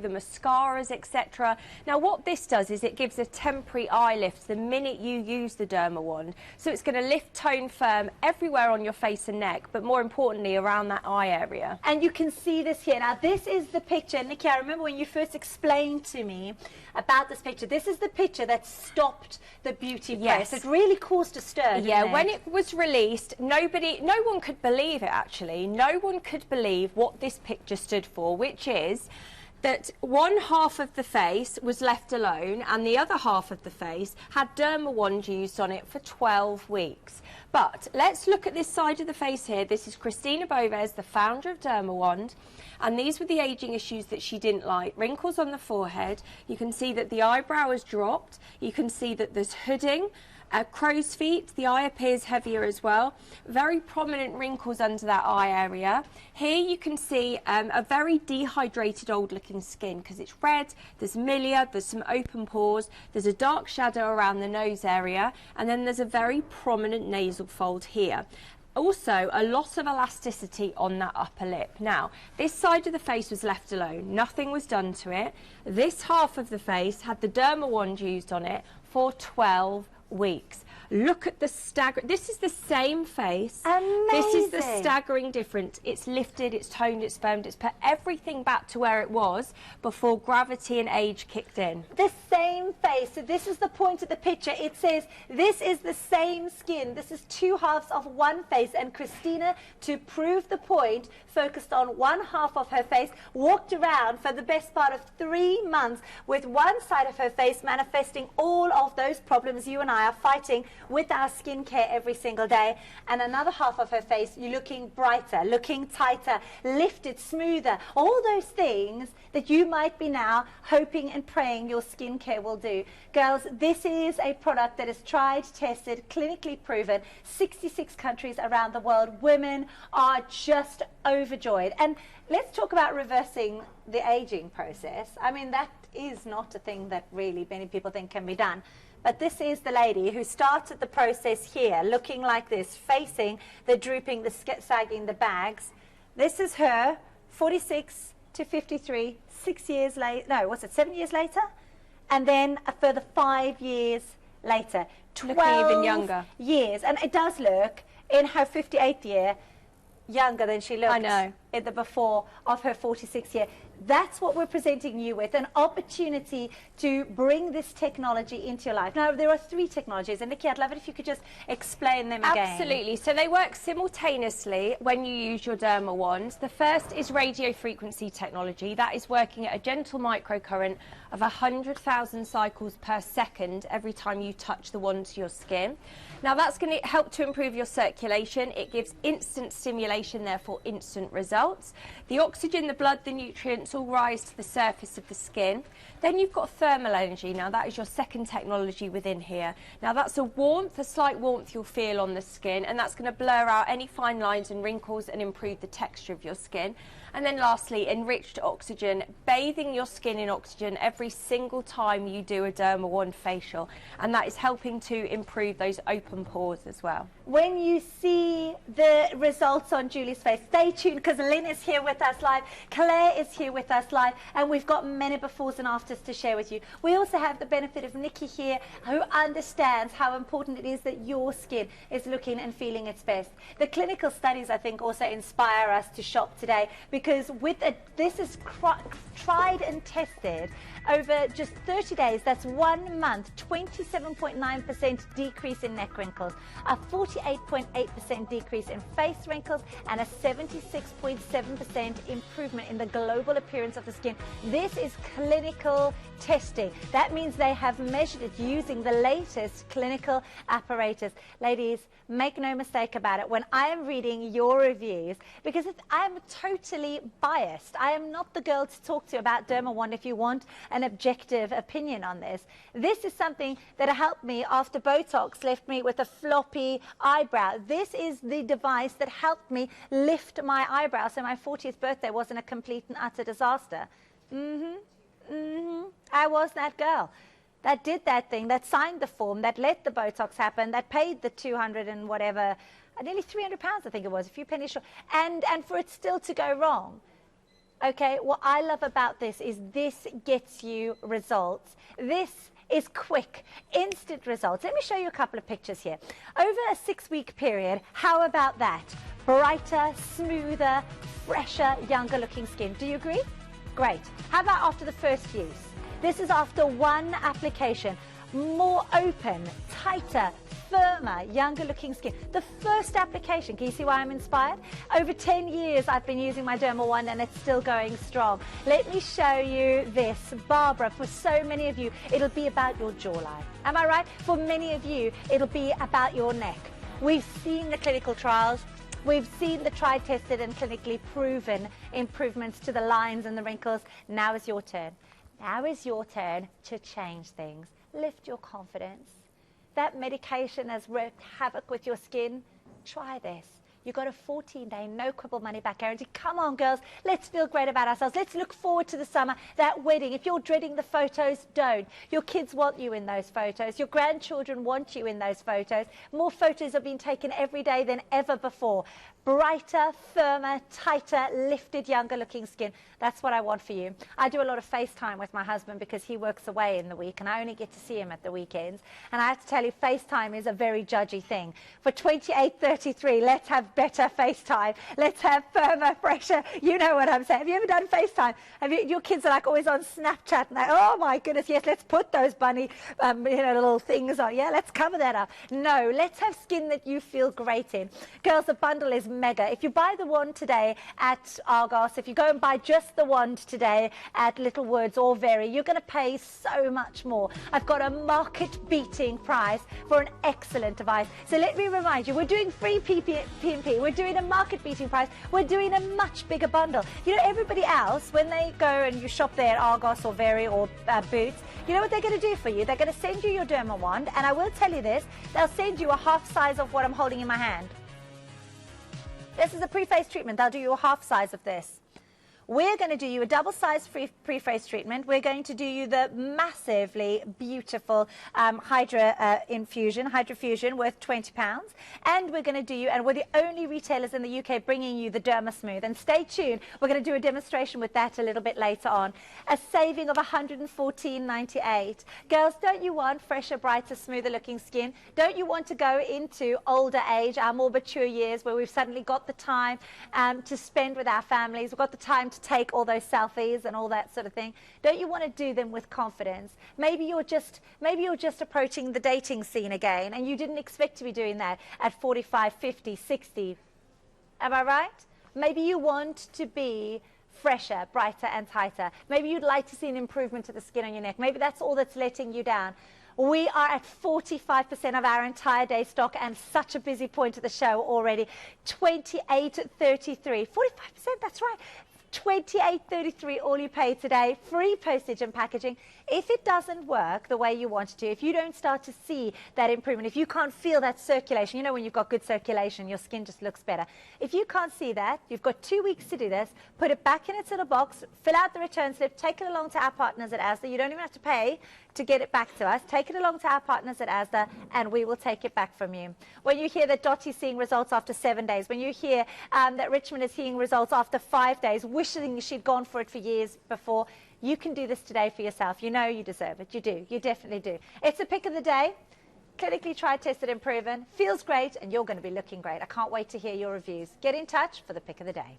the mascaras, etc. Now what this does is it gives a temporary eye lift the minute you use the Dermawand. So it's going to lift, tone, firm everywhere on your face and neck, but more importantly around that eye area. And you can see this here. Now this is the picture. Nikki, I remember when you first explained to me about this picture. This is the picture that stopped the beauty press. It really caused a stir, didn't it? When it was released, no one could believe it actually. No one could believe what this picture stood for, which is that one half of the face was left alone and the other half of the face had Dermawand used on it for 12 weeks. But let's look at this side of the face here. This is Christina Boves, the founder of Dermawand, and these were the aging issues that she didn't like. Wrinkles on the forehead. You can see that the eyebrow has dropped. You can see that there's hooding. Crow's feet, the eye appears heavier as well. Very prominent wrinkles under that eye area. Here you can see a very dehydrated old looking skin because it's red, there's milia, there's some open pores, there's a dark shadow around the nose area, and then there's a very prominent nasal fold here. Also, a loss of elasticity on that upper lip. Now, this side of the face was left alone. Nothing was done to it. This half of the face had the Dermawand used on it for 12 weeks. Look at the stagger. This is the same face. Amazing. This is the staggering difference. It's lifted, it's toned, it's firmed, it's put everything back to where it was before gravity and age kicked in. The same face. So this is the point of the picture. It says this is the same skin. This is two halves of one face. And Christina, to prove the point, focused on one half of her face, walked around for the best part of 3 months with one side of her face manifesting all of those problems you and I are fighting with our skincare every single day, and another half of her face, you're looking brighter, looking tighter, lifted, smoother, all those things that you might be now hoping and praying your skincare will do. Girls, this is a product that is tried, tested, clinically proven, 66 countries around the world. Women are just overjoyed. And let's talk about reversing the aging process. I mean, that is not a thing that really many people think can be done. But this is the lady who started the process here, looking like this, facing the drooping, the sagging, the bags. This is her, 46 to 53, 6 years later, no, what's it, 7 years later? And then a further 5 years later, 12 looking even younger. Years. And it does look, in her 58th year, younger than she looked in the before of her 46th year. That's what we're presenting you with, an opportunity to bring this technology into your life. Now, there are 3 technologies, and Nikki, I'd love it if you could just explain them again. Absolutely. So they work simultaneously when you use your Dermawand. The first is radio frequency technology. That is working at a gentle microcurrent of 100,000 cycles per second every time you touch the wand to your skin. Now, that's going to help to improve your circulation. It gives instant stimulation, therefore instant results. The oxygen, the blood, the nutrients all rise to the surface of the skin. Then you've got thermal energy. Now that is your second technology within here. Now that's a warmth, a slight warmth you'll feel on the skin, and that's going to blur out any fine lines and wrinkles and improve the texture of your skin. And then lastly, enriched oxygen, bathing your skin in oxygen every single time you do a Dermawand facial, and that is helping to improve those open pores as well. When you see the results on Julie's face, stay tuned, because Lynn is here with us live, Claire is here with us live, and we've got many befores and afters to share with you. We also have the benefit of Nikki here, who understands how important it is that your skin is looking and feeling its best. The clinical studies, I think, also inspire us to shop today, because this is tried and tested over just 30 days. That's 1 month, 27.9% decrease in neck wrinkles, a 48.8% decrease in face wrinkles, and a 76.7% improvement in the global appearance of the skin. This is clinical testing. That means they have measured it using the latest clinical apparatus. Ladies, make no mistake about it. When I am reading your reviews, because I am totally biased. I am not the girl to talk to about Dermawand if you want an objective opinion on this. This is something that helped me after Botox left me with a floppy eyebrow. This is the device that helped me lift my eyebrow so my 40th birthday wasn't a complete and utter disaster. I was that girl that did that thing, that signed the form, that let the Botox happen, that paid the 200 and whatever, nearly £300 I think it was, a few pennies short, and for it still to go wrong. Okay, what I love about this is this gets you results. This is quick, instant results. Let me show you a couple of pictures here. Over a 6-week period, how about that? Brighter, smoother, fresher, younger looking skin. Do you agree? Great. How about after the first use? This is after one application. More open, tighter, firmer, younger looking skin. The first application, can you see why I'm inspired? Over 10 years I've been using my Dermawand and it's still going strong. Let me show you this. Barbara, for so many of you, it'll be about your jawline. Am I right? For many of you, it'll be about your neck. We've seen the clinical trials. We've seen the tried, tested and clinically proven improvements to the lines and the wrinkles. Now is your turn. Now is your turn to change things. Lift your confidence. That medication has wreaked havoc with your skin. Try this. You got a 14-day no quibble money back guarantee. Come on, girls, let's feel great about ourselves. Let's look forward to the summer, that wedding. If you're dreading the photos, don't. Your kids want you in those photos. Your grandchildren want you in those photos. More photos are being taken every day than ever before. Brighter, firmer, tighter, lifted, younger looking skin. That's what I want for you. I do a lot of FaceTime with my husband because he works away in the week and I only get to see him at the weekends. And I have to tell you, FaceTime is a very judgy thing. For 28.33, let's have better FaceTime. Let's have firmer, fresher. You know what I'm saying. Have you ever done FaceTime? Your kids are like always on Snapchat and they, oh my goodness, yes, let's put those bunny little things on. Yeah, let's cover that up. No, let's have skin that you feel great in. Girls, the bundle is mega. If you buy the wand today at Argos, if you go and buy just the wand today at Little Woods or Very, you're going to pay so much more. I've got a market-beating price for an excellent device. So let me remind you, we're doing free PMP. We're doing a market-beating price. We're doing a much bigger bundle. You know, everybody else, when they go and you shop there at Argos or Very or Boots, you know what they're going to do for you? They're going to send you your Dermawand, and I will tell you this, they'll send you a half size of what I'm holding in my hand. This is a pre-face treatment. They'll do you a half size of this. We're going to do you a double-size pre-face treatment. We're going to do you the massively beautiful Hydrofusion worth £20. And we're going to do you, and we're the only retailers in the UK bringing you the Derma Smooth. And stay tuned. We're going to do a demonstration with that a little bit later on. A saving of £114.98. Girls, don't you want fresher, brighter, smoother looking skin? Don't you want to go into older age, our more mature years, where we've suddenly got the time to spend with our families? We've got the time to take all those selfies and all that sort of thing. Don't you want to do them with confidence? Maybe you're just approaching the dating scene again and you didn't expect to be doing that at 45, 50, 60. Am I right? Maybe you want to be fresher, brighter and tighter. Maybe you'd like to see an improvement to the skin on your neck. Maybe that's all that's letting you down. We are at 45% of our entire day stock and such a busy point of the show already. 28.33. 45%, that's right. 28.33 all you pay today, free postage and packaging. If it doesn't work the way you want it to, if you don't start to see that improvement, if you can't feel that circulation, you know when you've got good circulation, your skin just looks better. If you can't see that, you've got 2 weeks to do this. Put it back in its little box, fill out the return slip, take it along to our partners at Asda. You don't even have to pay to get it back to us. Take it along to our partners at Asda and we will take it back from you. When you hear that Dottie's seeing results after 7 days, when you hear that Richmond is seeing results after 5 days, wishing she'd gone for it for years before, you can do this today for yourself. You know you deserve it. You do. You definitely do. It's a pick of the day. Clinically tried, tested and proven. Feels great and you're going to be looking great. I can't wait to hear your reviews. Get in touch for the pick of the day.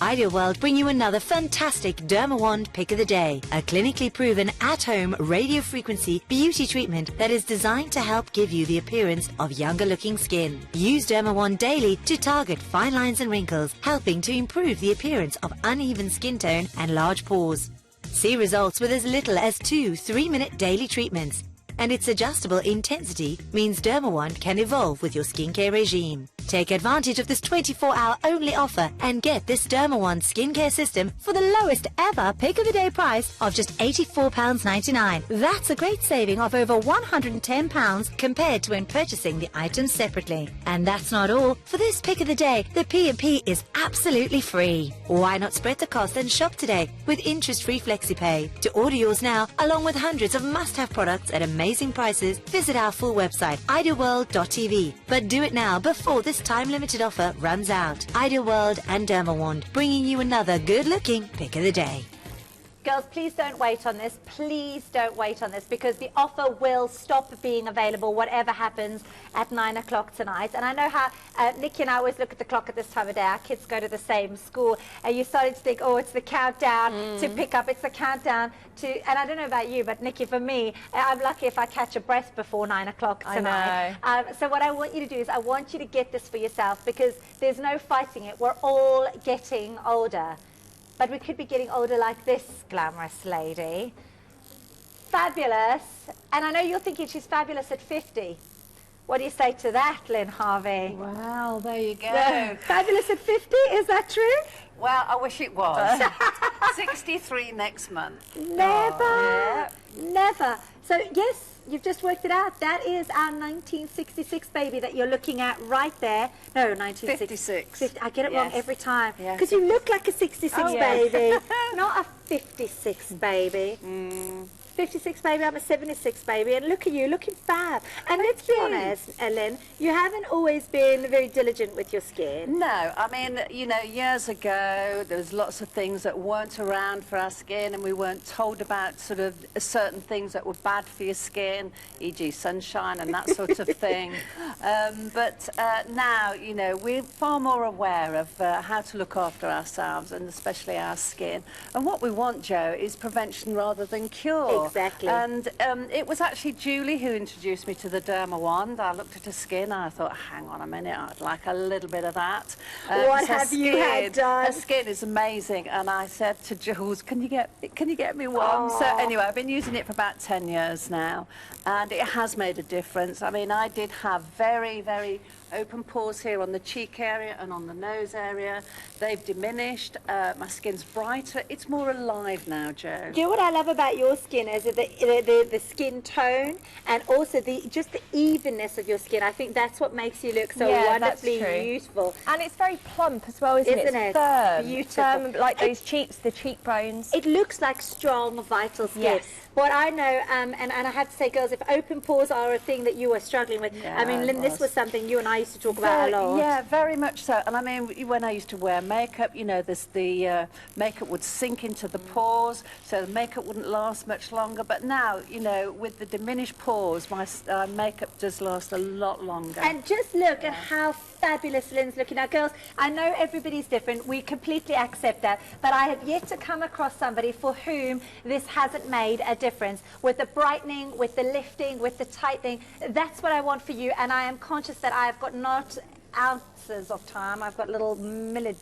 Ideal World bring you another fantastic Dermawand Pick of the Day, a clinically proven at-home radio frequency beauty treatment that is designed to help give you the appearance of younger looking skin. Use Dermawand daily to target fine lines and wrinkles, helping to improve the appearance of uneven skin tone and large pores. See results with as little as 2 3-minute daily treatments. And its adjustable intensity means Dermawand can evolve with your skincare regime. Take advantage of this 24-hour only offer and get this Dermawand skincare system for the lowest ever pick of the day price of just £84.99. That's a great saving of over £110 compared to when purchasing the items separately. And that's not all. For this pick of the day, the P&P is absolutely free. Why not spread the cost and shop today with interest-free FlexiPay? To order yours now, along with hundreds of must-have products at amazing prices, visit our full website, idealworld.tv. But do it now before the this time-limited offer runs out. Ideal World and Dermawand, bringing you another good-looking pick of the day. Girls, please don't wait on this. Please don't wait on this, because the offer will stop being available, whatever happens, at 9 o'clock tonight. And I know how Nikki and I always look at the clock at this time of day. Our kids go to the same school, and you're starting to think, oh, it's the countdown to pick up. It's the countdown to, and I don't know about you, but Nikki, for me, I'm lucky if I catch a breath before 9 o'clock tonight. So what I want you to do is I want you to get this for yourself, because there's no fighting it. We're all getting older. But we could be getting older like this glamorous lady. Fabulous. And I know you're thinking she's fabulous at 50. What do you say to that, Lynn Harvey? Wow, there you go. Yeah. Fabulous at 50, is that true? Well, I wish it was. 63 next month. Never. Oh, yeah. Never. So, yes, you've just worked it out. That is our 1966 baby that you're looking at right there. No, 1956. I get it wrong every time. Because you look like a 66 baby, not a 56 baby. 56 baby, I'm a 76 baby, and look at you, looking fab. And let's be honest, Ellen, you haven't always been very diligent with your skin. No, I mean, you know, years ago, there was lots of things that weren't around for our skin, and we weren't told about sort of certain things that were bad for your skin, e.g. sunshine and that sort of thing. But now, you know, we're far more aware of how to look after ourselves, and especially our skin. And what we want, Joe, is prevention rather than cure. Exactly. And it was actually Julie who introduced me to the Dermawand. I looked at her skin and I thought, hang on a minute, I'd like a little bit of that. What have you had done? Her skin is amazing. And I said to Jules, can you get me one? So anyway, I've been using it for about 10 years now, and it has made a difference. I mean, I did have very, very open pores here on the cheek area and on the nose area. They've diminished. My skin's brighter. It's more alive now, Joe. You know what I love about your skin is the skin tone, and also just the evenness of your skin. I think that's what makes you look so wonderfully youthful. And it's very plump as well, isn't it? It's firm. Beautiful. Firm, like those cheeks, the cheekbones. It looks like strong, vital skin. Yes. What I know, and I have to say, girls, if open pores are a thing that you are struggling with, I mean, Lynn, this was something you and I used to talk about a lot. Yeah, very much so. And I mean, when I used to wear makeup, you know, the makeup would sink into the pores, so the makeup wouldn't last much longer. But now, you know, with the diminished pores, my makeup does last a lot longer. And just look at how fabulous Lynn's looking. Now, girls, I know everybody's different. We completely accept that. But I have yet to come across somebody for whom this hasn't made a difference. With the brightening, with the lifting, with the tightening. That's what I want for you. And I am conscious that I've got not ounces of time. I've got little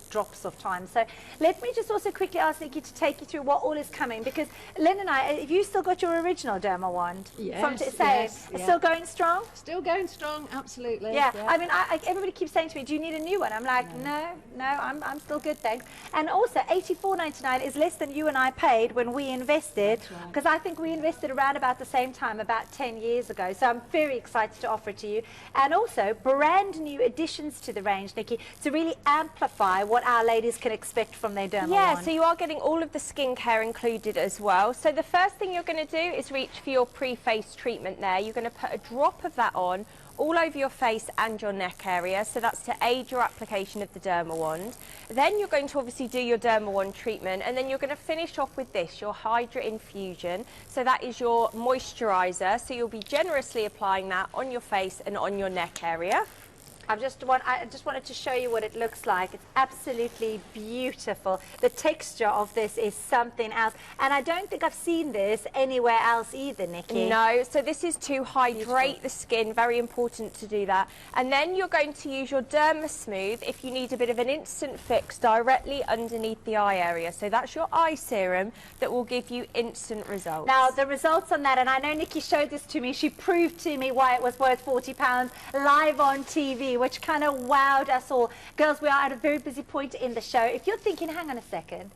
drops of time. So let me just also quickly ask Nikki to take you through what all is coming, because Lynn and I, have you still got your original Dermawand? Yes, Still going strong? Still going strong, absolutely. Yeah. I mean, everybody keeps saying to me, do you need a new one? I'm like, no, I'm still good, thanks. And also, $84.99 is less than you and I paid when we invested, because I think we invested around about the same time, about 10 years ago. So I'm very excited to offer it to you. And also, brand new additions to the range, Nikki, to really amplify what our ladies can expect from their Derma Yeah, so you are getting all of the skincare included as well. So the first thing you're going to do is reach for your pre-face treatment there. You're going to put a drop of that on all over your face and your neck area, so that's to aid your application of the Dermawand. Then you're going to obviously do your Dermawand treatment, and then you're going to finish off with this, your Hydra Infusion. So that is your moisturiser, so you'll be generously applying that on your face and on your neck area. I just wanted to show you what it looks like. It's absolutely beautiful. The texture of this is something else. And I don't think I've seen this anywhere else either, Nikki. No, so this is to hydrate the skin. Very important to do that. And then you're going to use your Derma Smooth if you need a bit of an instant fix directly underneath the eye area. So that's your eye serum that will give you instant results. Now, the results on that, and I know Nikki showed this to me. She proved to me why it was worth £40 live on TV, which kind of wowed us all. Girls, we are at a very busy point in the show. If you're thinking, hang on a second,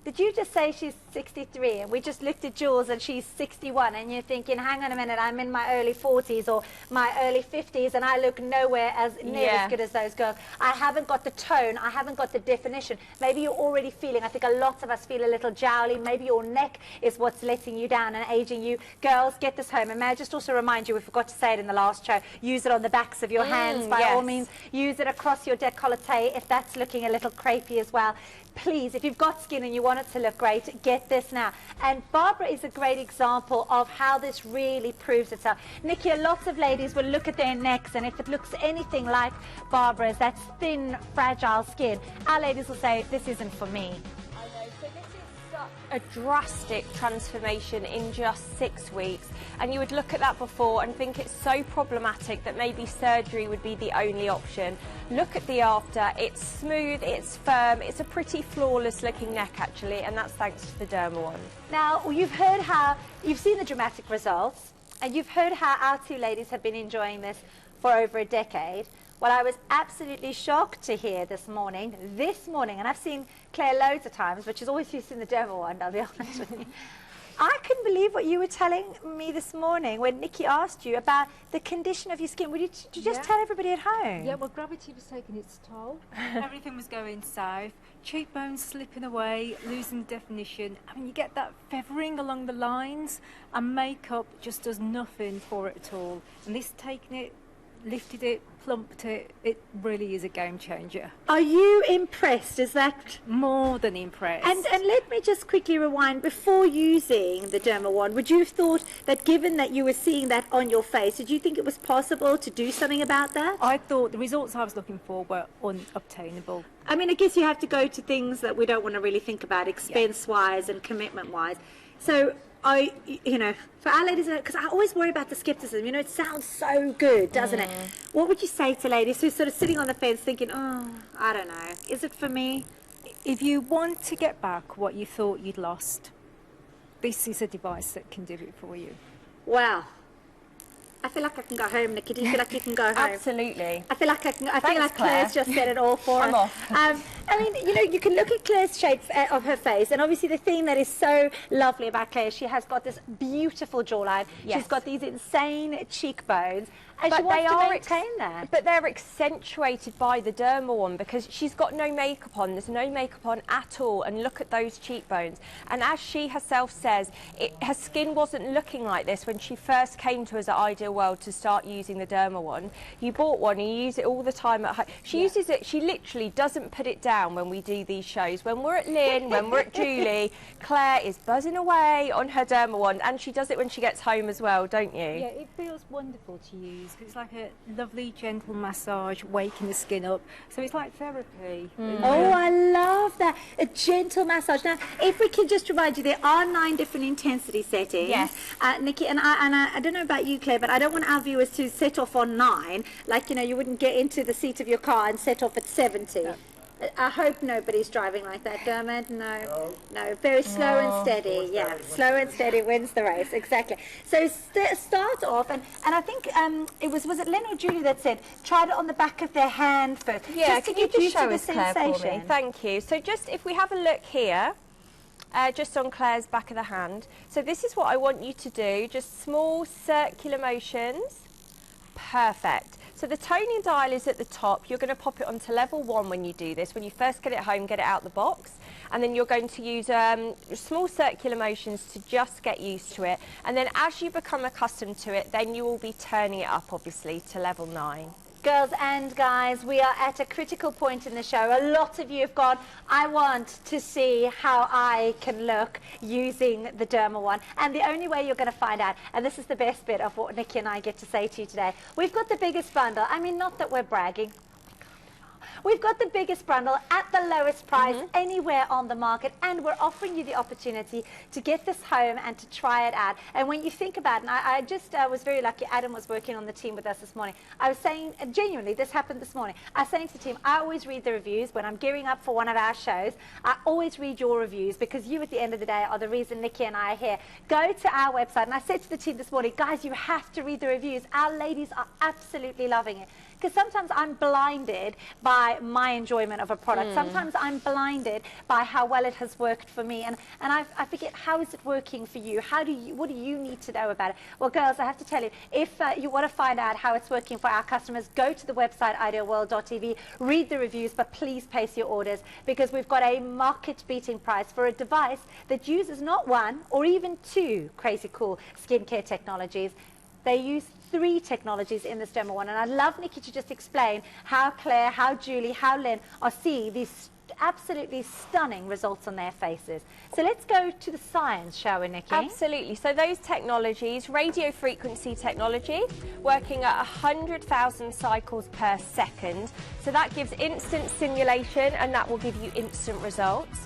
Did you just say she's 63 and we just looked at Jules and she's 61 and you're thinking, hang on a minute, I'm in my early 40s or my early 50s and I look nowhere as near as good as those girls. I haven't got the tone, I haven't got the definition. Maybe you're already feeling, I think a lot of us feel a little jowly, maybe your neck is what's letting you down and aging you. Girls, get this home. And may I just also remind you, we forgot to say it in the last show, use it on the backs of your hands by all means. Use it across your décolleté if that's looking a little crepey as well. Please, if you've got skin and you want it to look great, get this now. And Barbara is a great example of how this really proves itself. Nikki, lots of ladies will look at their necks, and if it looks anything like Barbara's, that's thin, fragile skin, our ladies will say, this isn't for me. A drastic transformation in just 6 weeks, and you would look at that before and think it's so problematic that maybe surgery would be the only option. Look at the after. It's smooth, it's firm, it's a pretty flawless looking neck actually, and that's thanks to the Dermawand. Now, you've heard how, you've seen the dramatic results, and you've heard how our two ladies have been enjoying this for over a decade. Well, I was absolutely shocked to hear this morning, and I've seen Claire loads of times, but she's always using the Dermawand, I'll be honest with you. I couldn't believe what you were telling me this morning when Nikki asked you about the condition of your skin. Did you just tell everybody at home? Yeah, well, gravity was taking its toll. Everything was going south. Cheekbones slipping away, losing definition. I mean, you get that feathering along the lines, and makeup just does nothing for it at all. And this taking it, lifted it, plumped it, it really is a game changer. Are you impressed? Is that more than impressed? And let me just quickly rewind. Before using the Dermawand, would you have thought that, given that you were seeing that on your face, did you think it was possible to do something about that? I thought the results I was looking for were unobtainable. I mean, I guess you have to go to things that we don't want to really think about, expense-wise and commitment-wise. So, for our ladies, because I always worry about the skepticism, it sounds so good, doesn't it? What would you say to ladies who are sort of sitting on the fence thinking, oh, I don't know, is it for me? If you want to get back what you thought you'd lost, this is a device that can do it for you. Wow. I feel like I can go home, Nikki. Do you feel like you can go home? Absolutely. I feel like I feel like Claire's just said it all for us. I'm off. I mean, you can look at Claire's shape of her face, and obviously the thing that is so lovely about Claire is she has got this beautiful jawline. Yes. She's got these insane cheekbones. And But she wants they to are maintain that. But they're accentuated by the Dermawand because she's got no makeup on. There's no makeup on at all. And look at those cheekbones. And as she herself says, her skin wasn't looking like this when she first came to us at Ideal World to start using the Dermawand. You bought one and you use it all the time at home. She uses it, she literally doesn't put it down when we do these shows. When we're at Lynn, when we're at Julie, Claire is buzzing away on her Dermawand, and she does it when she gets home as well, don't you? Yeah, it feels wonderful to use. It's like a lovely, gentle massage, waking the skin up. So it's like therapy. Oh, I love that. A gentle massage. Now, if we can just remind you, there are 9 different intensity settings. Yes. Nikki, and I don't know about you, Claire, but I don't want our viewers to set off on 9. Like, you wouldn't get into the seat of your car and set off at 70. No. I hope nobody's driving like that, Dermot. No. Very slow and steady. Yeah, slow and steady wins the race. Exactly. So start off, and I think was it Lynn or Julie that said try it on the back of their hand first. Yeah, just to can you get just used show to the us, Claire, for me? sensation. Thank you. So just if we have a look here, just on Claire's back of the hand. So this is what I want you to do. Just small circular motions. Perfect. So the toning dial is at the top. You're going to pop it onto level 1 when you do this. When you first get it home, get it out the box. And then you're going to use small circular motions to just get used to it. And then as you become accustomed to it, then you will be turning it up, obviously, to level 9. Girls and guys, we are at a critical point in the show. A lot of you have gone, I want to see how I can look using the Dermawand. And the only way you're going to find out, and this is the best bit of what Nikki and I get to say to you today, we've got the biggest bundle. I mean, not that we're bragging. We've got the biggest bundle at the lowest price anywhere on the market, and we're offering you the opportunity to get this home and to try it out. And when you think about it, and I just was very lucky, Adam was working on the team with us this morning. I was saying, genuinely, this happened this morning. I was saying to the team, I always read the reviews when I'm gearing up for one of our shows. I always read your reviews because you, at the end of the day, are the reason Nikki and I are here. Go to our website, and I said to the team this morning, guys, you have to read the reviews. Our ladies are absolutely loving it. Because sometimes I'm blinded by my enjoyment of a product. Sometimes I'm blinded by how well it has worked for me. And I forget, how is it working for you? What do you need to know about it? Well, girls, I have to tell you, if you want to find out how it's working for our customers, go to the website idealworld.tv, read the reviews, but please place your orders, because we've got a market-beating price for a device that uses not one or even two crazy cool skincare technologies. They use 3 technologies in this Dermawand, and I'd love Nikki to just explain how Claire, how Julie, how Lynn are seeing these absolutely stunning results on their faces. So let's go to the science, shall we, Nikki? Absolutely. So those technologies, radio frequency technology, working at 100,000 cycles per second. So that gives instant stimulation, and that will give you instant results.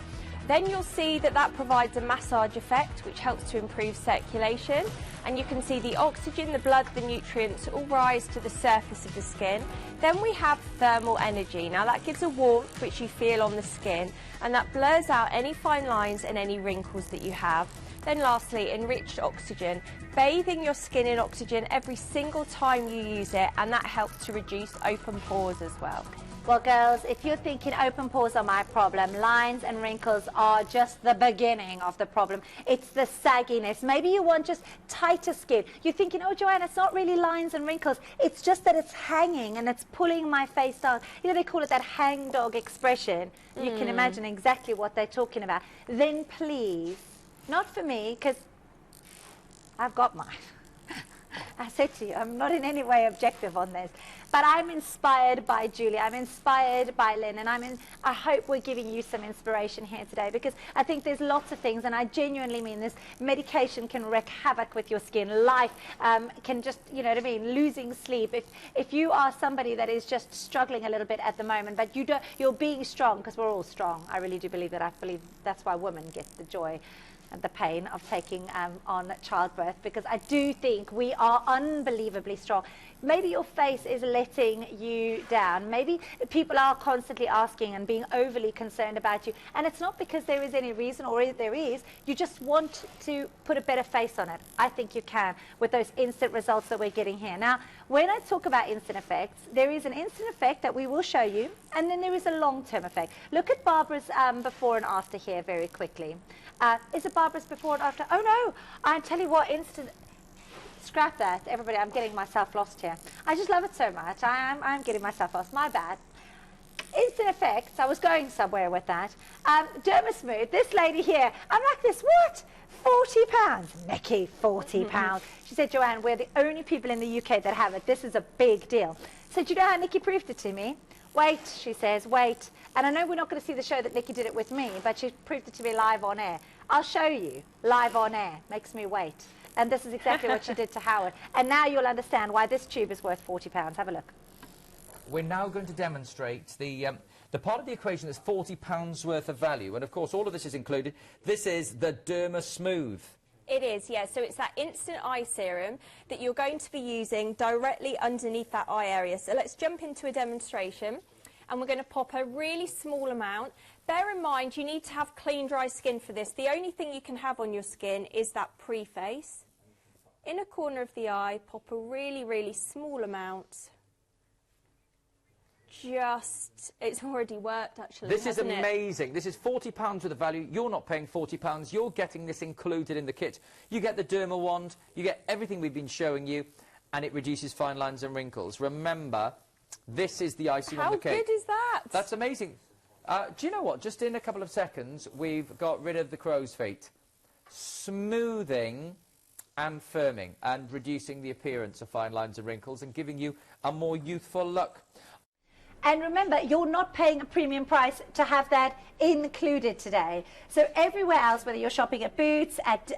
Then you'll see that that provides a massage effect, which helps to improve circulation. And you can see the oxygen, the blood, the nutrients all rise to the surface of the skin. Then we have thermal energy. Now that gives a warmth which you feel on the skin, and that blurs out any fine lines and any wrinkles that you have. Then lastly, enriched oxygen, bathing your skin in oxygen every single time you use it, and that helps to reduce open pores as well. Well, girls, if you're thinking open pores are my problem, lines and wrinkles are just the beginning of the problem. It's the sagginess. Maybe you want just tighter skin. You're thinking, oh, Joanne, it's not really lines and wrinkles. It's just that it's hanging and it's pulling my face down. You know, they call it that hang dog expression. You can imagine exactly what they're talking about. Then please, not for me, because I've got mine. I said to you, I'm not in any way objective on this, but I'm inspired by Julie, I'm inspired by Lynn, and I hope we're giving you some inspiration here today, because I think there's lots of things, and I genuinely mean this. Medication can wreak havoc with your skin. Life can just, you know what I mean, losing sleep. If you are somebody that is just struggling a little bit at the moment, but you're being strong, because we're all strong. I really do believe that. I believe that's why women get the joy and the pain of taking on childbirth, because I do think we are unbelievably strong. Maybe your face is letting you down. Maybe people are constantly asking and being overly concerned about you, and it's not because there is any reason, or there is, you just want to put a better face on it. I think you can with those instant results that we're getting here. Now, when I talk about instant effects, there is an instant effect that we will show you, and then there is a long-term effect. Look at Barbara's before and after here very quickly. Is it Barbara's before and after? Oh no, I tell you what, instant, scrap that, everybody, I'm getting myself lost here. I just love it so much, I'm getting myself lost, my bad. Instant effects, I was going somewhere with that. Derma Smooth, this lady here, I'm like this, what? £40, Nikki, £40. She said, Joanne, we're the only people in the UK that have it, this is a big deal. So do you know how Nikki proved it to me? Wait, she says, wait. And I know we're not going to see the show that Nikki did it with me, but she proved it to me live on air. I'll show you, live on air, makes me wait. And this is exactly what she did to Howard. And now you'll understand why this tube is worth £40. Have a look. We're now going to demonstrate the part of the equation that's £40 worth of value. And, of course, all of this is included. This is the Derma Smooth. It is, yeah. So it's that instant eye serum that you're going to be using directly underneath that eye area. So let's jump into a demonstration, and we're going to pop a really small amount. Bear in mind, you need to have clean, dry skin for this. The only thing you can have on your skin is that preface. In a corner of the eye, pop a really, really small amount. It's already worked, actually. This is amazing. This is £40 worth of value. You're not paying £40. You're getting this included in the kit. You get the Dermawand, you get everything we've been showing you, and it reduces fine lines and wrinkles. Remember, this is the icing on the cake. How good is that? That's amazing. Do you know what? Just in a couple of seconds, we've got rid of the crow's feet. Smoothing and firming and reducing the appearance of fine lines and wrinkles and giving you a more youthful look. And remember, you're not paying a premium price to have that included today. So everywhere else, whether you're shopping at Boots, at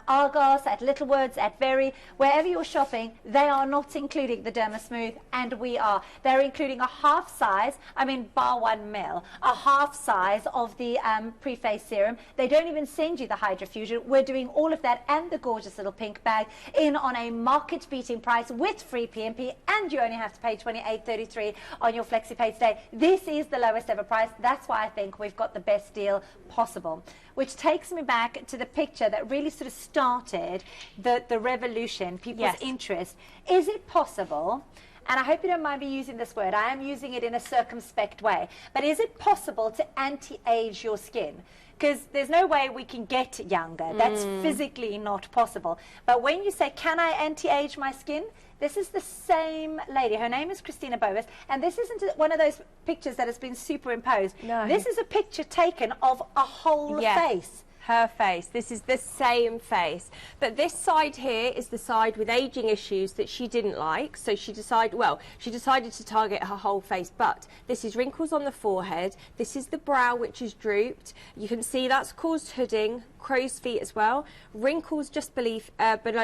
Argos, at Littlewoods, at Very, wherever you're shopping, they are not including the Derma Smooth, and we are. They're including a half size, I mean bar 1 ml, a half size of the pre-face serum. They don't even send you the Hydrofusion. We're doing all of that and the gorgeous little pink bag in on a market-beating price with free PMP, and you only have to pay $28.33 on your FlexiPay today. This is the lowest ever price. That's why I think we've got the best deal possible, which takes me back to the picture that really sort of started the revolution, people's interest. Is it possible and I hope you don't mind me using this word, I am using it in a circumspect way, but is it possible to anti-age your skin? Because there's no way we can get younger. That's physically not possible. But when you say, can I anti-age my skin? This is the same lady. Her name is Christina Bovis. And this isn't one of those pictures that has been superimposed. No. This is a picture taken of a whole face. Her face. This is the same face. But this side here is the side with aging issues that she didn't like. So she decided, well, she decided to target her whole face. But this is wrinkles on the forehead. This is the brow, which is drooped. You can see that's caused hooding, crow's feet as well. Wrinkles just below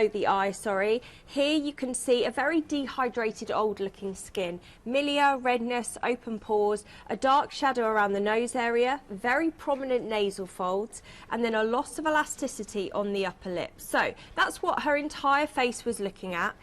the eye, sorry. Here you can see a very dehydrated, old-looking skin. Milia, redness, open pores, a dark shadow around the nose area, very prominent nasal folds, and then a loss of elasticity on the upper lip. So that's what her entire face was looking at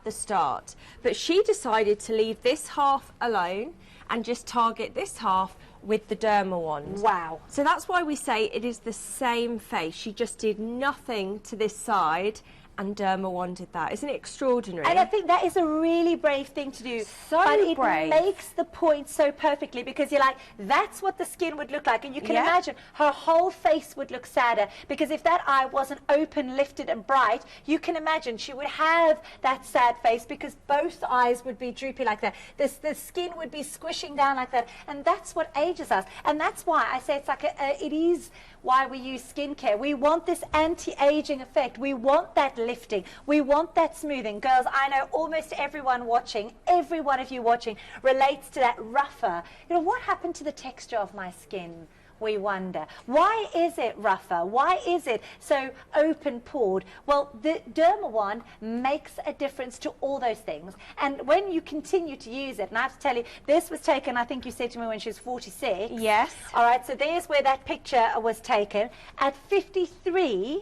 the start. But she decided to leave this half alone and just target this half with the Dermawand. Wow. So that's why we say it is the same face. She just did nothing to this side and Dermawand did that. Isn't it extraordinary? And I think that is a really brave thing to do. So but it brave. makes the point so perfectly, because you're like, that's what the skin would look like. And you can imagine her whole face would look sadder, because if that eye wasn't open, lifted and bright, you can imagine she would have that sad face, because both eyes would be droopy like that. The skin would be squishing down like that. And that's what ages us. And that's why I say it's like it is why we use skincare. We want this anti-aging effect. We want that lifting. We want that smoothing. Girls, I know almost everyone watching, every one of you watching, relates to that rougher. You know, what happened to the texture of my skin? We wonder. Why is it rougher? Why is it so open-pored? Well, the Dermawand makes a difference to all those things. And when you continue to use it, and I have to tell you, this was taken, I think you said to me, when she was 46. Yes. All right, so there's where that picture was taken. At 53,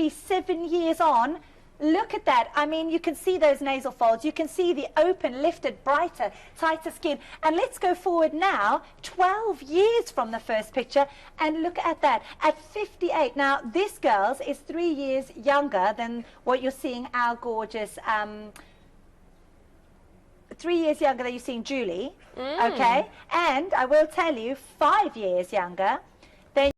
7 years on, look at that. I mean, you can see those nasal folds. You can see the open, lifted, brighter, tighter skin. And let's go forward now, 12 years from the first picture, and look at that. At 58, now this, girls, is 3 years younger than what you're seeing our gorgeous, 3 years younger than you're seeing Julie, okay? And I will tell you, 5 years younger than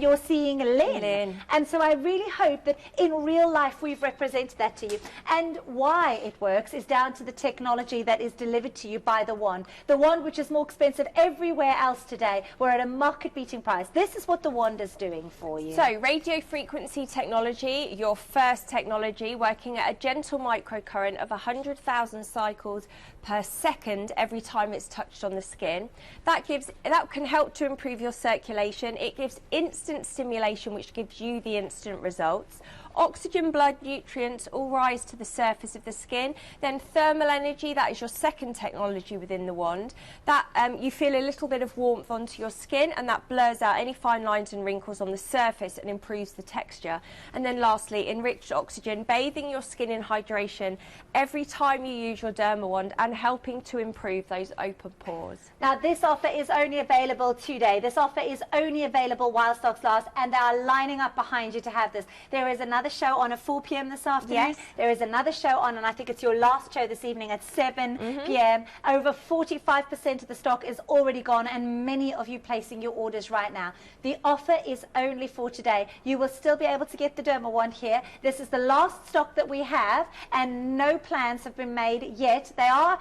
you're seeing Lynn. And so I really hope that in real life we've represented that to you. And why it works is down to the technology that is delivered to you by the wand. The wand, which is more expensive everywhere else today, we're at a market-beating price. This is what the wand is doing for you. So, radio frequency technology, your first technology, working at a gentle microcurrent of 100,000 cycles per second every time it's touched on the skin. That can help to improve your circulation. It gives instant stimulation, which gives you the instant results. Oxygen, blood, nutrients all rise to the surface of the skin. Then thermal energy, that is your second technology within the wand. That you feel a little bit of warmth onto your skin, and that blurs out any fine lines and wrinkles on the surface and improves the texture. And then lastly, enriched oxygen, bathing your skin in hydration every time you use your Dermawand and helping to improve those open pores. Now, this offer is only available today. This offer is only available while stocks last, and they are lining up behind you to have this. There is another show on at 4 p.m. this afternoon. Yes. There is another show on, and I think it's your last show this evening at 7 p.m. Over 45% of the stock is already gone, and many of you placing your orders right now. The offer is only for today. You will still be able to get the Dermawand here. This is the last stock that we have, and no plans have been made yet. They are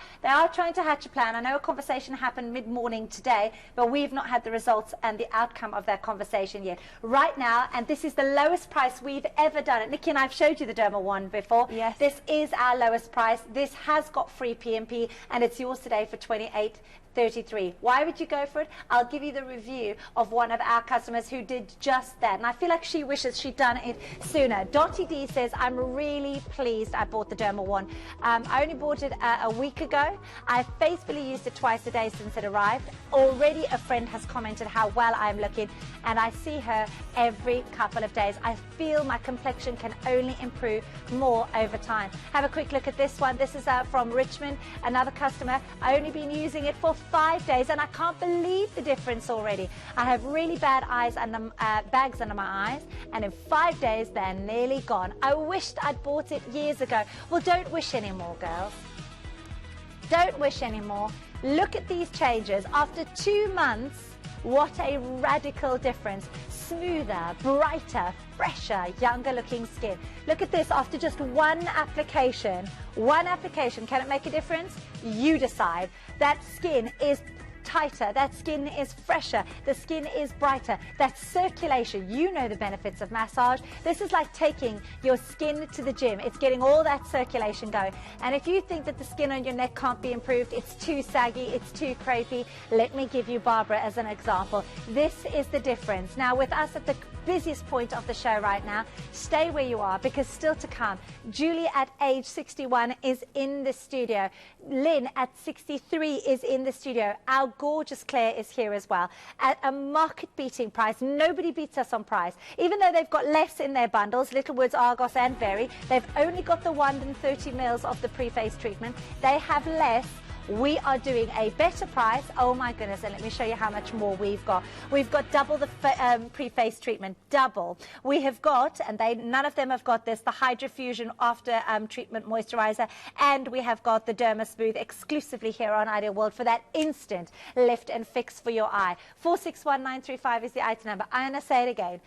trying to hatch a plan. I know a conversation happened mid-morning today, but we've not had the results and the outcome of that conversation yet. Right now, and this is the lowest price we've ever done it. Nikki and I've showed you the Dermawand before. Yes. This is our lowest price. This has got free PMP, and it's yours today for $28.33. Why would you go for it? I'll give you the review of one of our customers who did just that, and I feel like she wishes she'd done it sooner. Dottie D says, I'm really pleased I bought the Dermawand. I only bought it a week ago. I faithfully used it twice a day since it arrived. Already a friend has commented how well I'm looking, and I see her every couple of days. I feel my complexion can only improve more over time. Have a quick look at this one. This is from Richmond, another customer. I only been using it for 5 days, and I can't believe the difference already. I have really bad eyes and bags under my eyes, and in 5 days they're nearly gone. I wished I'd bought it years ago. Well, don't wish anymore, girls. Don't wish anymore. Look at these changes. After 2 months, what a radical difference. Smoother, brighter, fresher, younger looking skin. Look at this after just one application. One application, can it make a difference? You decide. That skin is tighter, that skin is fresher, the skin is brighter, that circulation. You know the benefits of massage. This is like taking your skin to the gym. It's getting all that circulation going. And if you think that the skin on your neck can't be improved, it's too saggy, it's too crepey, let me give you Barbara as an example. This is the difference. Now with us at the busiest point of the show right now, stay where you are because still to come, Julie at age 61 is in the studio. Lynn at 63 is in the studio. Our gorgeous Claire is here as well at a market-beating price. Nobody beats us on price. Even though they've got less in their bundles, Littlewoods, Argos and Berry, they've only got the 130 mils of the pre-face treatment. They have less. We are doing a better price. Oh my goodness, and let me show you how much more we've got. We've got double the pre-face treatment, double. We have got, and none of them have got this, the Hydrofusion After Treatment Moisturizer, and we have got the Derma Smooth exclusively here on Ideal World for that instant lift and fix for your eye. 461935 is the item number. I'm going to say it again.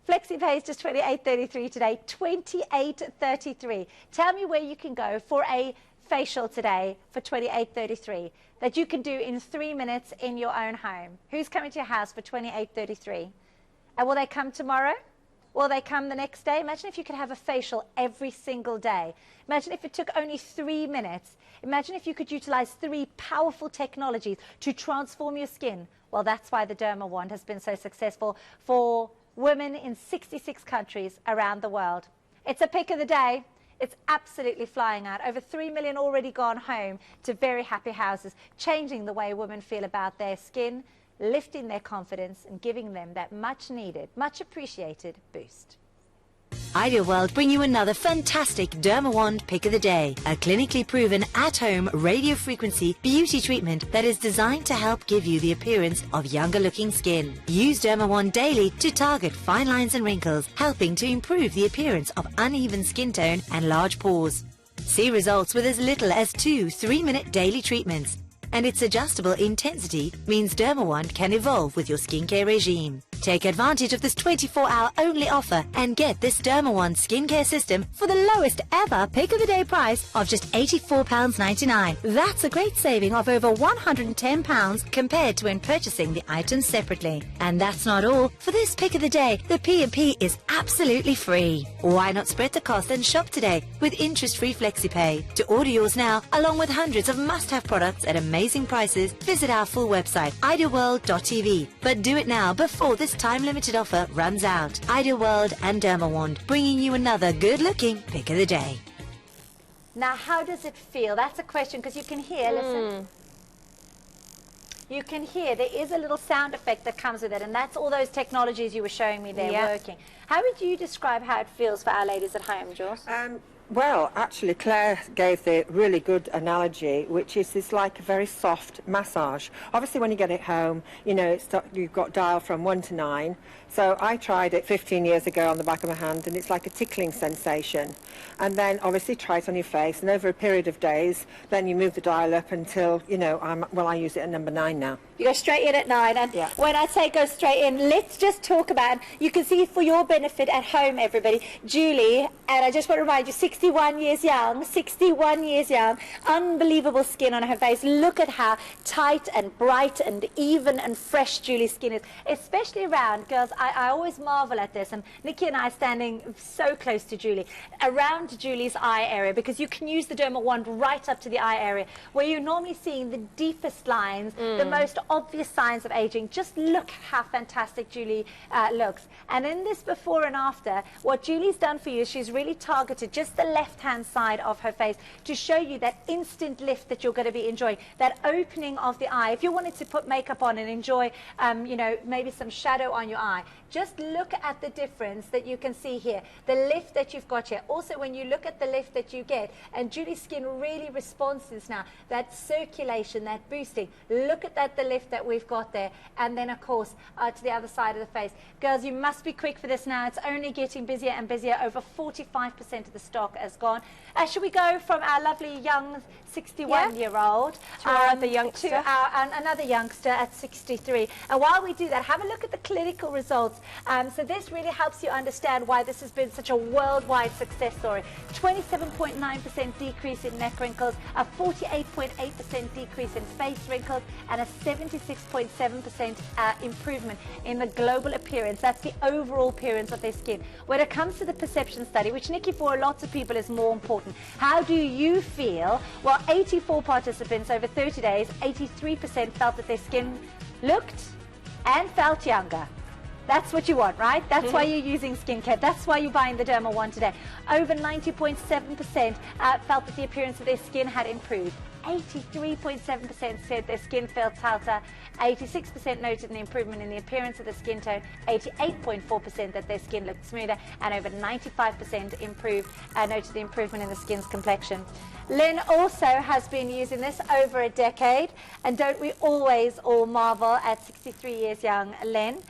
FlexiPay is just $28.33 today, $28.33. Tell me where you can go for a facial today for $28.33 that you can do in 3 minutes in your own home. Who's coming to your house for $28.33? And will they come tomorrow? Will they come the next day? Imagine if you could have a facial every single day. Imagine if it took only 3 minutes. Imagine if you could utilize 3 powerful technologies to transform your skin. Well, that's why the Dermawand has been so successful for women in 66 countries around the world. It's a pick of the day. It's absolutely flying out. Over 3 million already gone home to very happy houses, changing the way women feel about their skin, lifting their confidence and giving them that much needed, much appreciated boost. Ideal World bring you another fantastic Dermawand pick of the day, a clinically proven at-home radio frequency beauty treatment that is designed to help give you the appearance of younger looking skin. Use Dermawand daily to target fine lines and wrinkles, helping to improve the appearance of uneven skin tone and large pores. See results with as little as 2 3-minute daily treatments. And its adjustable intensity means Dermawand can evolve with your skincare regime. Take advantage of this 24-hour only offer and get this Dermawand skincare system for the lowest ever pick of the day price of just £84.99. That's a great saving of over £110 compared to when purchasing the items separately. And that's not all. For this pick of the day, the P&P is absolutely free. Why not spread the cost and shop today with interest-free FlexiPay? To order yours now, along with hundreds of must-have products at amazing prices, visit our full website, idealworld.tv. But do it now before this time-limited offer runs out. Ideal World and Dermawand, bringing you another good-looking pick of the day. Now, how does it feel? That's a question, because you can hear, listen. You can hear, there is a little sound effect that comes with it, and that's all those technologies you were showing me there working. How would you describe how it feels for our ladies at home, Jules? Well, actually, Claire gave the really good analogy, which is it's like a very soft massage. Obviously, when you get it home, you know, you've got dial from 1 to 9. So I tried it 15 years ago on the back of my hand, and it's like a tickling sensation. And then, obviously, try it on your face, and over a period of days, then you move the dial up until, you know, I use it at number 9 now. You go straight in at 9, and when I say go straight in, let's just talk about, you can see for your benefit at home, everybody, Julie, and I just want to remind you, 61 years young, unbelievable skin on her face. Look at how tight and bright and even and fresh Julie's skin is, especially around, girls, I always marvel at this, and Nikki and I are standing so close to Julie, around Julie's eye area, because you can use the Dermawand right up to the eye area, where you're normally seeing the deepest lines, the most obvious signs of aging. Just look how fantastic Julie looks. And in this before and after, what Julie's done for you is she's really targeted just the left-hand side of her face to show you that instant lift that you're going to be enjoying, that opening of the eye. If you wanted to put makeup on and enjoy, you know, maybe some shadow on your eye, just look at the difference that you can see here, the lift that you've got here. Also, when you look at the lift that you get, and Julie's skin really responds to this now, that circulation, that boosting, look at that, the lift that we've got there. And then, of course, to the other side of the face. Girls, you must be quick for this now. It's only getting busier and busier. Over 45% of the stock has gone. Should we go from our lovely young 61-year-old to our other youngster? To another youngster at 63. And while we do that, have a look at the clinical results. So this really helps you understand why this has been such a worldwide success story. 27.9% decrease in neck wrinkles, a 48.8% decrease in face wrinkles, and a 76.7% improvement in the global appearance. That's the overall appearance of their skin. When it comes to the perception study, which, Nikki, for lots of people is more important, how do you feel? Well, 84 participants over 30 days, 83% felt that their skin looked and felt younger. That's what you want, right? That's why you're using skincare. That's why you're buying the Dermawand today. Over 90.7% felt that the appearance of their skin had improved. 83.7% said their skin felt healthier. 86% noted an improvement in the appearance of the skin tone. 88.4% that their skin looked smoother. And over 95% noted the improvement in the skin's complexion. Lynn also has been using this over a decade. And don't we always all marvel at 63 years young Lynn?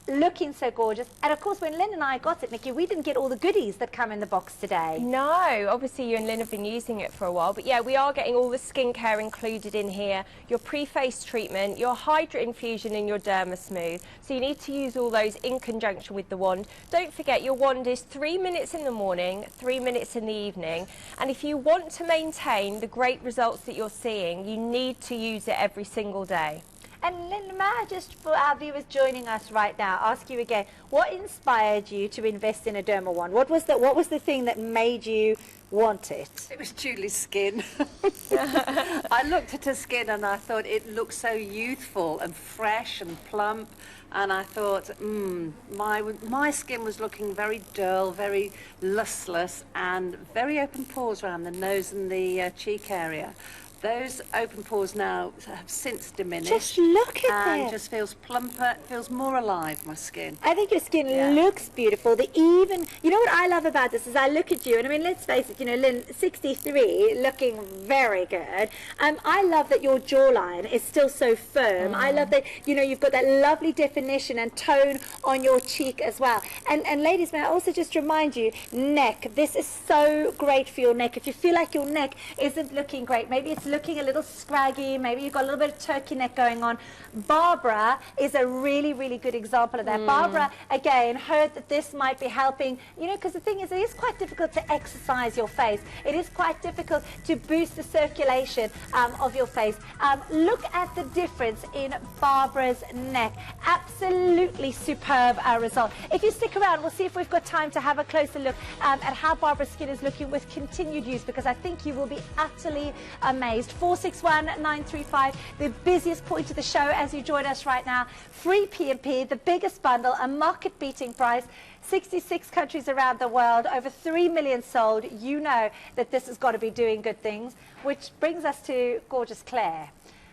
Looking so gorgeous. And of course, when Lynn and I got it, Nikki, we didn't get all the goodies that come in the box today. No, obviously you and Lynn have been using it for a while, but yeah, we are getting all the skincare included in here, your pre-face treatment, your Hydra infusion and your Derma Smooth. So you need to use all those in conjunction with the wand. Don't forget, your wand is 3 minutes in the morning, 3 minutes in the evening. And if you want to maintain the great results that you're seeing, you need to use it every single day. And Lynn, may I just, for our viewers joining us right now, ask you again, what inspired you to invest in a Dermawand? What was the thing that made you want it? It was Julie's skin. I looked at her skin and I thought it looked so youthful and fresh and plump. And I thought, my skin was looking very dull, very lustless, and very open pores around the nose and the cheek area. Those open pores now have since diminished. Just look at and it. Just feels plumper, feels more alive, my skin. I think your skin looks beautiful. You know what I love about this is I look at you, and I mean, let's face it, you know, Lynn, 63, looking very good. I love that your jawline is still so firm. I love that, you know, you've got that lovely definition and tone on your cheek as well. And ladies, may I also just remind you, neck, this is so great for your neck. If you feel like your neck isn't looking great, maybe it's looking a little scraggy, maybe you've got a little bit of turkey neck going on, Barbara is a really, really good example of that. Barbara, again, heard that this might be helping, you know, because the thing is, it is quite difficult to exercise your face. It is quite difficult to boost the circulation of your face. Look at the difference in Barbara's neck. Absolutely superb result. If you stick around, we'll see if we've got time to have a closer look at how Barbara's skin is looking with continued use, because I think you will be utterly amazed. 461-935, the busiest point of the show as you join us right now. Free P&P, the biggest bundle, a market-beating price. 66 countries around the world, over 3 million sold. You know that this has got to be doing good things, which brings us to gorgeous Claire.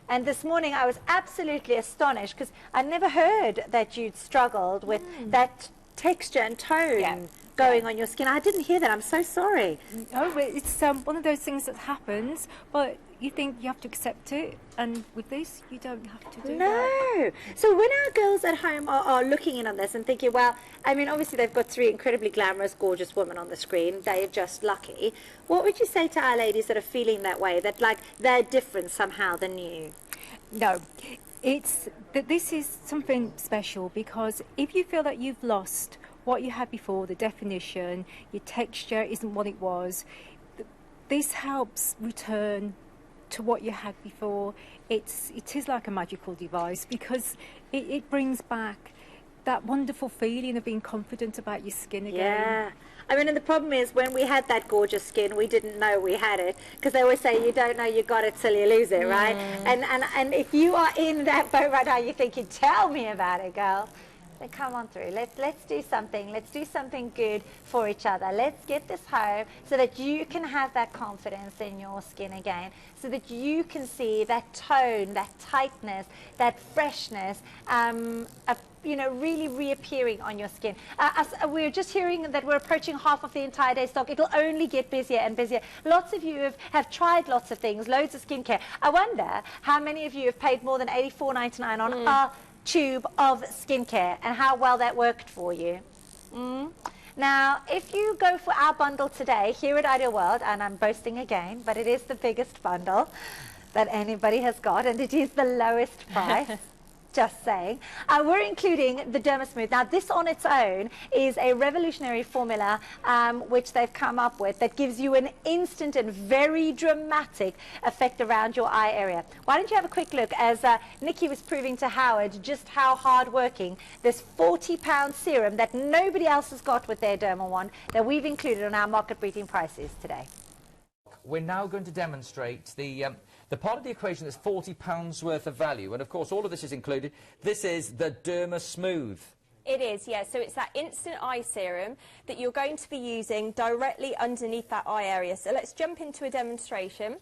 And this morning I was absolutely astonished because I never heard that you'd struggled with that texture and tone going on your skin. I didn't hear that. I'm so sorry. No, it's one of those things that happens, but you think you have to accept it, and with this, you don't have to do that. No. So when our girls at home are looking in on this and thinking, well, I mean, obviously they've got 3 incredibly glamorous, gorgeous women on the screen. They're just lucky. What would you say to our ladies that are feeling that way, that like they're different somehow than you? No. It's that this is something special, because if you feel that you've lost what you had before, the definition, your texture isn't what it was, this helps return to what you had before. It is like a magical device, because it brings back that wonderful feeling of being confident about your skin again. Yeah. I mean, and the problem is when we had that gorgeous skin, we didn't know we had it, because they always say you don't know you got it till you lose it, right? And if you are in that boat right now, you're thinking, tell me about it, girl. then come on through. Let's do something. Let's do something good for each other. Let's get this home so that you can have that confidence in your skin again, so that you can see that tone, that tightness, that freshness, you know, really reappearing on your skin. We're just hearing that we're approaching half of the entire day stock. It'll only get busier and busier. Lots of you have tried lots of things, loads of skincare. I wonder how many of you have paid more than $84.99 on a tube of skincare and how well that worked for you. Now, if you go for our bundle today here at Ideal World, and I'm boasting again, but it is the biggest bundle that anybody has got, and it is the lowest price. Just saying. We're including the Derma Smooth. Now, this on its own is a revolutionary formula which they've come up with that gives you an instant and very dramatic effect around your eye area. Why don't you have a quick look as Nikki was proving to Howard just how hard-working this £40 serum that nobody else has got with their Dermawand that we've included on our market-beating prices today. We're now going to demonstrate the part of the equation that's £40 worth of value, and of course all of this is included. This is the Derma Smooth. It is, yeah. So it's that instant eye serum that you're going to be using directly underneath that eye area. So let's jump into a demonstration,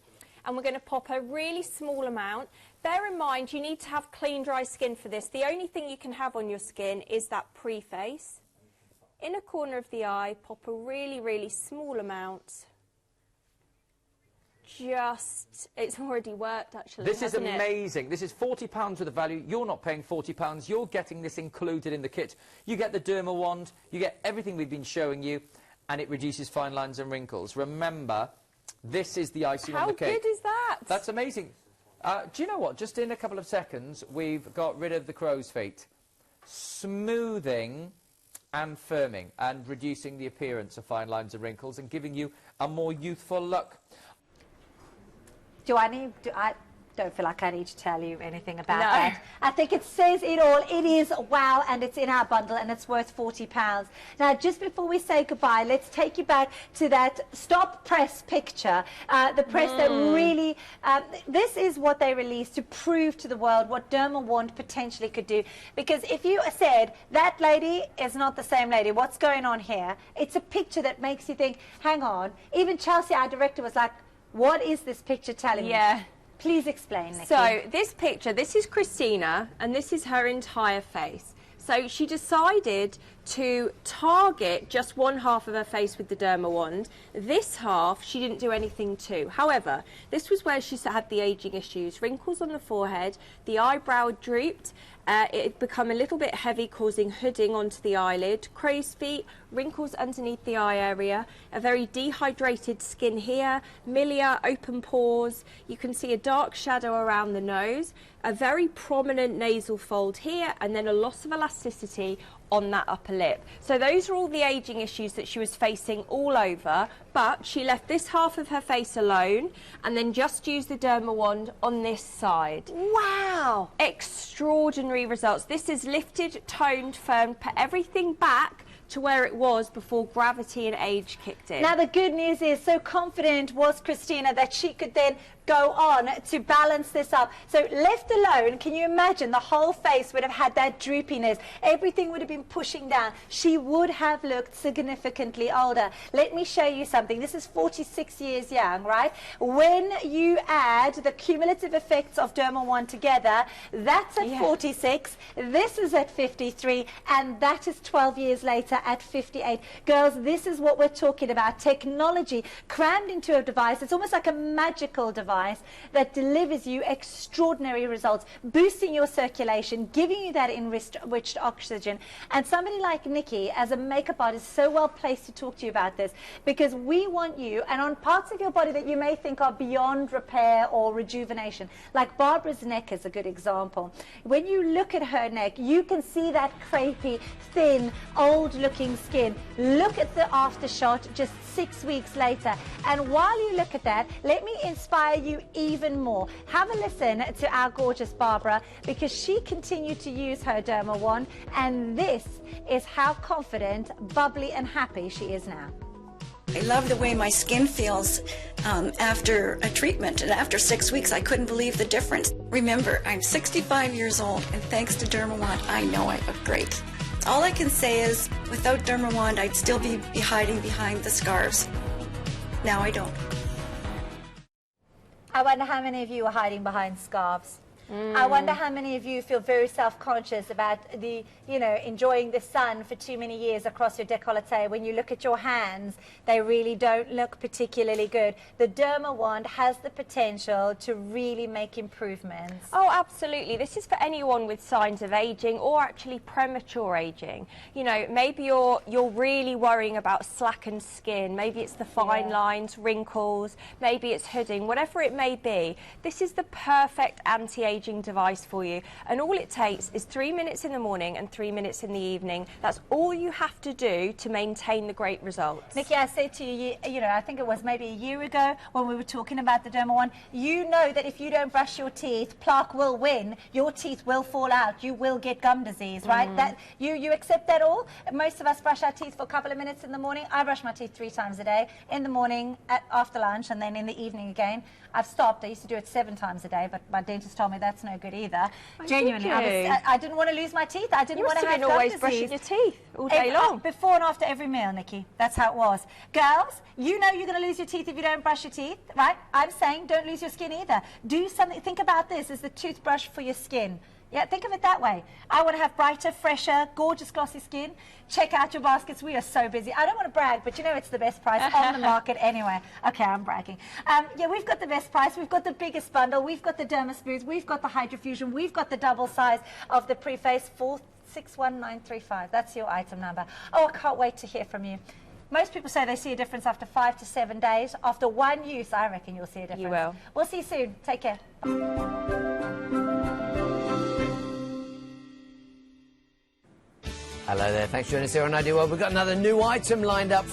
and we're going to pop a really small amount. Bear in mind, you need to have clean, dry skin for this. The only thing you can have on your skin is that preface. Inner corner of the eye, pop a really, really small amount. It's already worked, actually. This is amazing. This is £40 worth of value. You're not paying £40. You're getting this included in the kit. You get the Dermawand, you get everything we've been showing you, and it reduces fine lines and wrinkles. Remember, this is the icing on the cake. How good is that? That's amazing. Do you know what? Just in a couple of seconds, we've got rid of the crow's feet. Smoothing and firming and reducing the appearance of fine lines and wrinkles and giving you a more youthful look. I don't feel like I need to tell you anything about that. I think it says it all. It is wow, and it's in our bundle, and it's worth £40. Now, just before we say goodbye, let's take you back to that stop press picture. The press that really, this is what they released to prove to the world what Dermawand potentially could do. Because if you said, that lady is not the same lady, what's going on here? It's a picture that makes you think, hang on. Even Chelsea, our director, was like, what is this picture telling me? Please explain, Nikki. So this picture, this is Christina, and this is her entire face. So she decided to target just one half of her face with the Dermawand. This half, she didn't do anything to. However, this was where she had the aging issues. Wrinkles on the forehead, the eyebrow drooped, it had become a little bit heavy, causing hooding onto the eyelid, crow's feet, wrinkles underneath the eye area, a very dehydrated skin here, milia, open pores. You can see a dark shadow around the nose, a very prominent nasal fold here, and then a loss of elasticity on that upper lip. So those are all the aging issues that she was facing all over, but she left this half of her face alone and then just used the Dermawand on this side. Wow! Extraordinary results. This is lifted, toned, firmed, put everything back to where it was before gravity and age kicked in. Now the good news is, so confident was Christina that she could then go on to balance this up. So left alone, can you imagine the whole face would have had that droopiness, everything would have been pushing down, she would have looked significantly older. Let me show you something. This is 46 years young, right? When you add the cumulative effects of Dermawand together, that's at 46, this is at 53, and that is 12 years later at 58. Girls, this is what we're talking about. Technology crammed into a device. It's almost like a magical device that delivers you extraordinary results, boosting your circulation, giving you that enriched oxygen. And somebody like Nikki, as a makeup artist, is so well placed to talk to you about this, because we want you, and on parts of your body that you may think are beyond repair or rejuvenation, like Barbara's neck is a good example. When you look at her neck, you can see that crepey, thin, old-looking skin. Look at the after shot just 6 weeks later. And while you look at that, let me inspire you even more. Have a listen to our gorgeous Barbara, because she continued to use her Dermawand, and this is how confident, bubbly and happy she is now. I love the way my skin feels after a treatment, and after 6 weeks I couldn't believe the difference. Remember, I'm 65 years old, and thanks to Dermawand I know I look great. All I can say is, without Dermawand, I'd still be hiding behind the scarves. Now I don't. I wonder how many of you are hiding behind scarves. I wonder how many of you feel very self-conscious about enjoying the sun for too many years across your décolleté. When you look at your hands, they really don't look particularly good. The Dermawand has the potential to really make improvements. Oh, absolutely. This is for anyone with signs of aging or actually premature aging. You know, maybe you're really worrying about slackened skin. Maybe it's the fine lines, wrinkles, maybe it's hooding, whatever it may be. This is the perfect anti-aging device for you, and all it takes is 3 minutes in the morning and 3 minutes in the evening. That's all you have to do to maintain the great results. Nikki, I said to you, I think it was maybe a year ago when we were talking about the Dermawand, you know that if you don't brush your teeth, plaque will win, your teeth will fall out, you will get gum disease, right? That you accept that all? Most of us brush our teeth for a couple of minutes in the morning. I brush my teeth 3 times a day, in the morning, after lunch, and then in the evening again. I've stopped. I used to do it 7 times a day, but my dentist told me that's no good either. Genuinely, I didn't want to lose my teeth. I didn't want to have gum always disease. brushing your teeth all day long. Before and after every meal, Nikki. That's how it was. Girls, you know you're going to lose your teeth if you don't brush your teeth, right? I'm saying don't lose your skin either. Do something. Think about this as the toothbrush for your skin. Yeah, think of it that way. I want to have brighter, fresher, gorgeous, glossy skin. Check out your baskets. We are so busy. I don't want to brag, but you know it's the best price on the market anyway. Okay, I'm bragging. Yeah, we've got the best price. We've got the biggest bundle. We've got the Derma Smooth. We've got the Hydrofusion. We've got the double size of the Preface 461935. That's your item number. Oh, I can't wait to hear from you. Most people say they see a difference after 5 to 7 days. After one use, I reckon you'll see a difference. You will. We'll see you soon. Take care. Hello there, thanks for joining us here on Ideal World. We've got another new item lined up.